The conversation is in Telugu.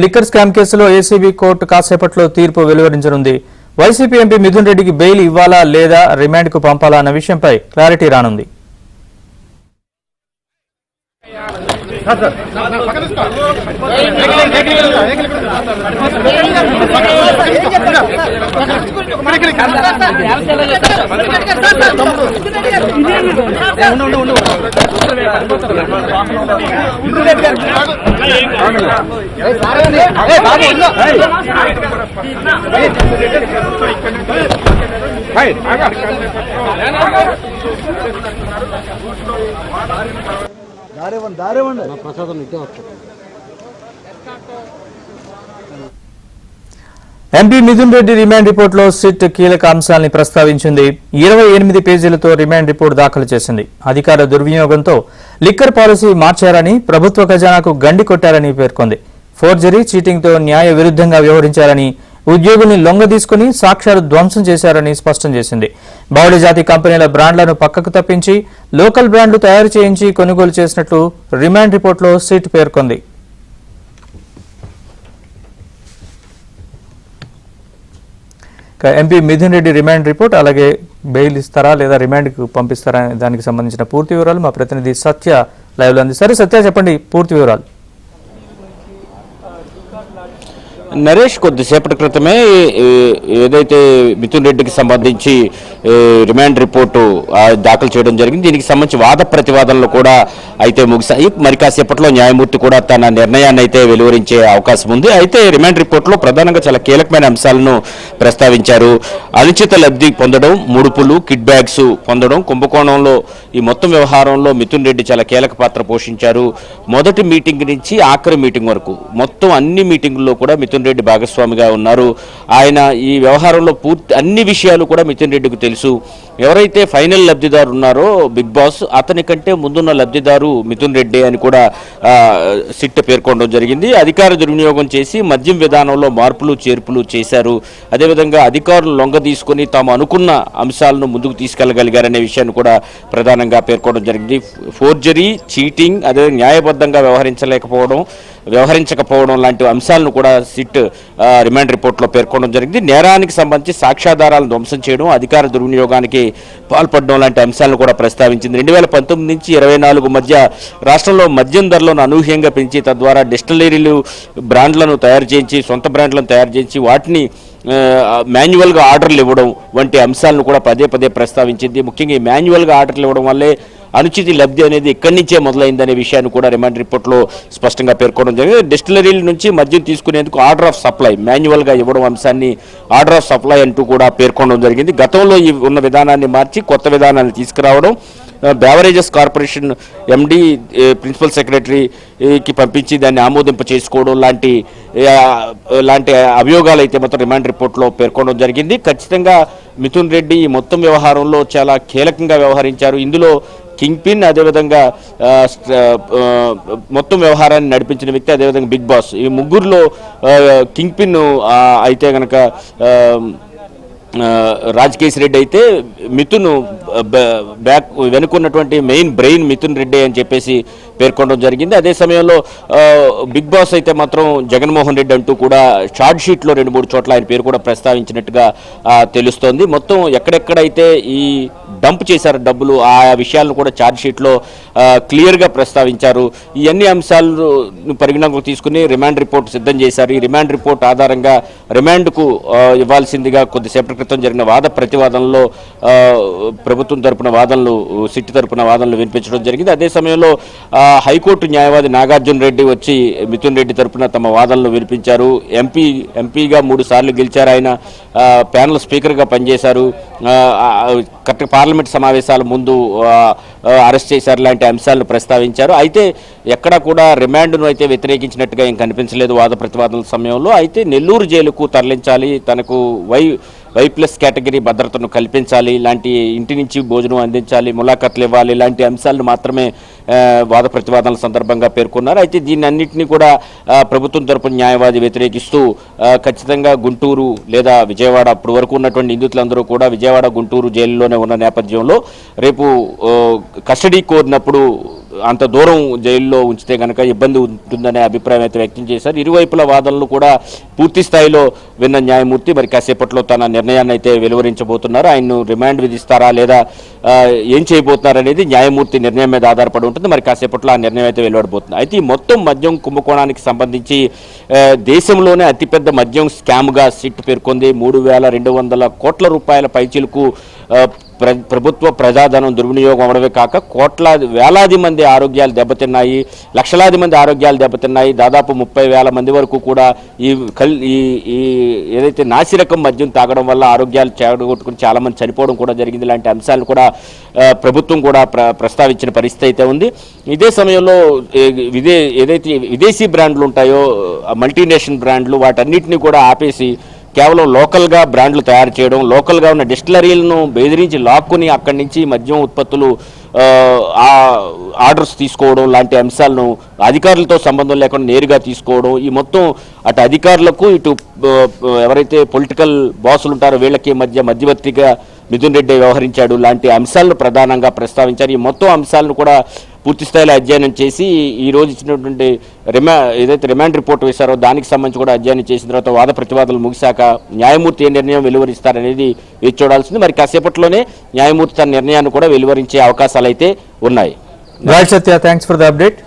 లిక్కర్ స్కామ్ కేసులో ఏసీబీ కోర్టు కాసేపట్లో తీర్పు వెలువరించనుంది. వైసీపీ ఎంపీ మిథున్ రెడ్డికి బెయిల్ ఇవ్వాలా లేదా రిమాండ్ కు పంపాలా అన్న విషయంపై క్లారిటీ రానుంది. ఎంపీ మిథున్ రెడ్డి రిమాండ్ రిపోర్టులో సిట్ కీలక అంశాలను ప్రస్తావించింది. 28 పేజీలతో రిమాండ్ రిపోర్టు దాఖలు చేసింది. అధికార దుర్వినియోగంతో లిక్కర్ పాలసీ మార్చారని, ప్రభుత్వ ఖజానాకు గండి కొట్టారని పేర్కొంది. ఫోర్జరీ, చీటింగ్తో న్యాయ విరుద్ధంగా వ్యవహరించారని, ఉద్యోగుల్ని లొంగదీసుకుని సాక్ష్యాలు ధ్వంసం చేశారని స్పష్టం చేసింది. బహుళ జాతి కంపెనీల బ్రాండ్లను పక్కకు తప్పించి లోకల్ బ్రాండ్లు తయారు చేయించి కొనుగోలు చేసినట్లు రిమాండ్ రిపోర్టులో సిట్ పేర్కొంది. MP Mithun Reddy remand report, అలాగే బెయిల్ ఇస్తారా లేదా రిమాండ్కు పంపిస్తారా దానికి సంబంధించిన పూర్తి వివరాలు మా ప్రతినిధి సత్య లైవ్లో అందిస్తారు. సత్య, చెప్పండి పూర్తి వివరాలు. నరేష్, కొద్దిసేపటి క్రితమే ఏదైతే మిథున్ రెడ్డికి సంబంధించి రిమాండ్ రిపోర్టు దాఖలు చేయడం జరిగింది. దీనికి సంబంధించి వాద ప్రతివాదనలు కూడా అయితే ముగిశాయి. మరి కాసేపట్లో న్యాయమూర్తి కూడా తన నిర్ణయాన్ని అయితే వెలువరించే అవకాశం ఉంది. అయితే రిమాండ్ రిపోర్టులో ప్రధానంగా చాలా కీలకమైన అంశాలను ప్రస్తావించారు. అనుచిత లబ్ధి పొందడం, ముడుపులు, కిడ్ బ్యాగ్స్ పొందడం, కుంభకోణంలో ఈ మొత్తం వ్యవహారంలో మిథున్ రెడ్డి చాలా కీలక పాత్ర పోషించారు. మొదటి మీటింగ్ నుంచి ఆఖరి మీటింగ్ వరకు మొత్తం అన్ని మీటింగుల్లో కూడా మిథున్ రెడ్డి భాగస్వామిగా ఉన్నారు. ఆయన ఈ వ్యవహారంలో పూర్తి అన్ని విషయాలు కూడా మిథున్ రెడ్డికి తెలుసు. ఎవరైతే ఫైనల్ లబ్ధిదారు ఉన్నారో బిగ్ బాస్, అతని కంటే ముందున్న లబ్ధిదారు మిథున్ రెడ్డి అని కూడా సిట్ పేర్కొనడం జరిగింది. అధికార దుర్వినియోగం చేసి మద్యం విధానంలో మార్పులు చేర్పులు చేశారు. అదేవిధంగా అధికారులు లొంగ తీసుకుని తాము అనుకున్న అంశాలను ముందుకు తీసుకెళ్లగలిగారనే విషయాన్ని కూడా ప్రధానంగా పేర్కొనడం జరిగింది. ఫోర్జరీ, చీటింగ్, అదే న్యాయబద్ధంగా వ్యవహరించకపోవడం లాంటి అంశాలను కూడా సిట్ రిమాండ్ రిపోర్ట్లో పేర్కొనడం జరిగింది. నేరానికి సంబంధించి సాక్ష్యాధారాలను ధ్వంసం చేయడం, అధికార దుర్వినియోగానికి పాల్పడడం లాంటి అంశాలను కూడా ప్రస్తావించింది. 2019 నుంచి 24 మధ్య రాష్ట్రంలో మద్యం ధరలను అనూహ్యంగా పెంచి తద్వారా డిస్టిలరీలు బ్రాండ్లను తయారు చేయించి, సొంత బ్రాండ్లను తయారు చేయించి వాటిని మాన్యువల్గా ఆర్డర్లు ఇవ్వడం వంటి అంశాలను కూడా పదే పదే ప్రస్తావించింది. ముఖ్యంగా ఈ మాన్యువల్గా ఆర్డర్లు ఇవ్వడం వల్లే అనుచిత లబ్ధి అనేది ఇక్కడి నుంచే మొదలైందనే విషయాన్ని కూడా రిమాండ్ రిపోర్ట్లో స్పష్టంగా పేర్కొనడం జరిగింది. డిస్టిలరీల నుంచి మద్యం తీసుకునేందుకు ఆర్డర్ ఆఫ్ సప్లై మాన్యువల్గా ఇవ్వడం అంశాన్ని ఆర్డర్ ఆఫ్ సప్లై అంటూ కూడా పేర్కొనడం జరిగింది. గతంలో ఉన్న విధానాన్ని మార్చి కొత్త విధానాన్ని తీసుకురావడం, బెవరేజెస్ కార్పొరేషన్ ఎండి ప్రిన్సిపల్ సెక్రటరీకి పంపించి దాన్ని ఆమోదింప చేసుకోవడం లాంటి అభియోగాలు అయితే మొత్తం రిమాండ్ రిపోర్ట్లో పేర్కొనడం జరిగింది. ఖచ్చితంగా మిథున్ రెడ్డి ఈ మొత్తం వ్యవహారంలో చాలా కీలకంగా వ్యవహరించారు. ఇందులో కింగ్ పిన్, అదేవిధంగా మొత్తం వ్యవహారాన్ని నడిపించిన వ్యక్తి, అదేవిధంగా బిగ్ బాస్, ఈ ముగ్గురులో కింగ్ పిన్ అయితే కనుక రాజకేశ్ రెడ్డి అయితే మిథున్ వెనుకున్నటువంటి మెయిన్ బ్రెయిన్ మిథున్ రెడ్డి అని చెప్పేసి పేర్కొనడం జరిగింది. అదే సమయంలో బిగ్ బాస్ అయితే మాత్రం జగన్మోహన్ రెడ్డి అంటూ కూడా షార్ట్ షీట్లో 2-3 చోట్ల ఆయన పేరు కూడా ప్రస్తావించినట్టుగా తెలుస్తోంది. మొత్తం ఎక్కడెక్కడైతే ఈ డంప్ చేశారు డబ్బులు, ఆ విషయాలను కూడా ఛార్జ్ షీట్లో క్లియర్గా ప్రస్తావించారు. ఈ అన్ని అంశాలను పరిగణనకు తీసుకుని రిమాండ్ రిపోర్ట్ సిద్ధం చేశారు. ఈ రిమాండ్ రిపోర్ట్ ఆధారంగా రిమాండ్కు ఇవ్వాల్సిందిగా కొద్దిసేపటి క్రితం జరిగిన వాద ప్రతివాదనలో ప్రభుత్వం తరపున వాదనలు, సిట్ తరపున వాదనలు వినిపించడం జరిగింది. అదే సమయంలో హైకోర్టు న్యాయవాది నాగార్జున రెడ్డి వచ్చి మిథున్ రెడ్డి తరపున తమ వాదనలు వినిపించారు. ఎంపీగా 3 సార్లు గెలిచారు. ఆయన ప్యానల్ స్పీకర్గా పనిచేశారు. పార్లమెంట్ సమావేశాల ముందు అరెస్ట్ చేశారు లాంటి అంశాలను ప్రస్తావించారు. అయితే ఎక్కడా కూడా రిమాండ్ను అయితే వ్యతిరేకించినట్టుగా ఏం కనిపించలేదు వాద ప్రతివాదనల సమయంలో. అయితే నెల్లూరు జైలుకు తరలించాలి, తనకు వై+ కేటగిరీ భద్రతను కల్పించాలి, ఇలాంటి ఇంటి నుంచి భోజనం అందించాలి, ములాఖాత్లు ఇవ్వాలి, ఇలాంటి అంశాలను మాత్రమే వాద ప్రతివాదనల సందర్భంగా పేర్కొన్నారు. అయితే దీన్ని అన్నింటినీ కూడా ప్రభుత్వం తరపున న్యాయవాది వ్యతిరేకిస్తూ ఖచ్చితంగా గుంటూరు లేదా విజయవాడ, అప్పటి వరకు ఉన్నటువంటి నిందితులందరూ కూడా విజయవాడ, గుంటూరు జైల్లోనే ఉన్న నేపథ్యంలో రేపు కస్టడీ కోరినప్పుడు అంత దూరం జైల్లో ఉంచితే కనుక ఇబ్బంది ఉంటుందనే అభిప్రాయం అయితే వ్యక్తం చేశారు. ఇరువైపుల వాదనలు కూడా పూర్తి స్థాయిలో విన్న న్యాయమూర్తి మరి కాసేపట్లో తన నిర్ణయాన్ని అయితే వెలువరించబోతున్నారు. ఆయన్ను రిమాండ్ విధిస్తారా లేదా ఏం చేయబోతున్నారు అనేది న్యాయమూర్తి నిర్ణయం మీద ఆధారపడి ఉంటుంది. మరి కాసేపట్లో ఆ నిర్ణయం అయితే వెలువడబోతుంది. అయితే ఈ మొత్తం మద్యం కుంభకోణానికి సంబంధించి దేశంలోనే అతిపెద్ద మద్యం స్కామ్గా సిట్ పేర్కొంది. 3,200 కోట్ల రూపాయల పైచిలకు ప్రభుత్వ ప్రజాధనం దుర్వినియోగం అవడమే కాక వేలాది మంది ఆరోగ్యాలు దెబ్బతిన్నాయి, లక్షలాది మంది ఆరోగ్యాలు దెబ్బతిన్నాయి. దాదాపు 30,000 మంది వరకు కూడా ఈ ఏదైతే నాసిరకం మద్యం తాగడం వల్ల ఆరోగ్యాలు చెడగొట్టుకుని చాలా మంది చనిపోవడం కూడా జరిగింది. ఇలాంటి అంశాలను కూడా ప్రభుత్వం కూడా ప్రస్తావించిన పరిస్థితి అయితే ఉంది. ఇదే సమయంలో ఏదైతే విదేశీ బ్రాండ్లు ఉంటాయో, మల్టీనేషనల్ బ్రాండ్లు, వాటన్నిటిని కూడా ఆపేసి కేవలం లోకల్గా బ్రాండ్లు తయారు చేయడం, లోకల్గా ఉన్న డిస్టిలరీలను బెదిరించి లాక్కుని అక్కడి నుంచి మద్యం ఉత్పత్తులు ఆర్డర్స్ తీసుకోవడం లాంటి అంశాలను అధికారులతో సంబంధం లేకుండా నేరుగా తీసుకోవడం, ఈ మొత్తం అటు అధికారులకు ఇటు ఎవరైతే పొలిటికల్ బాసులు ఉంటారో వీళ్ళకి మధ్యవర్తిగా మిథున్ రెడ్డి వ్యవహరించాడు లాంటి అంశాలను ప్రధానంగా ప్రస్తావించారు. ఈ మొత్తం అంశాలను కూడా పూర్తి స్థాయిలో అధ్యయనం చేసి ఈ రోజు ఇచ్చినటువంటి ఏదైతే రిమాండ్ రిపోర్ట్ వేశారో దానికి సంబంధించి కూడా అధ్యయనం చేసిన తర్వాత వాద ప్రతివాదాలు ముగిశాక న్యాయమూర్తి ఏ నిర్ణయం వెలువరిస్తారనేది వేచి చూడాల్సింది. మరి కాసేపట్లోనే న్యాయమూర్తి తన నిర్ణయాన్ని కూడా వెలువరించే అవకాశాలు అయితే ఉన్నాయి. Right Satya, thanks for the update.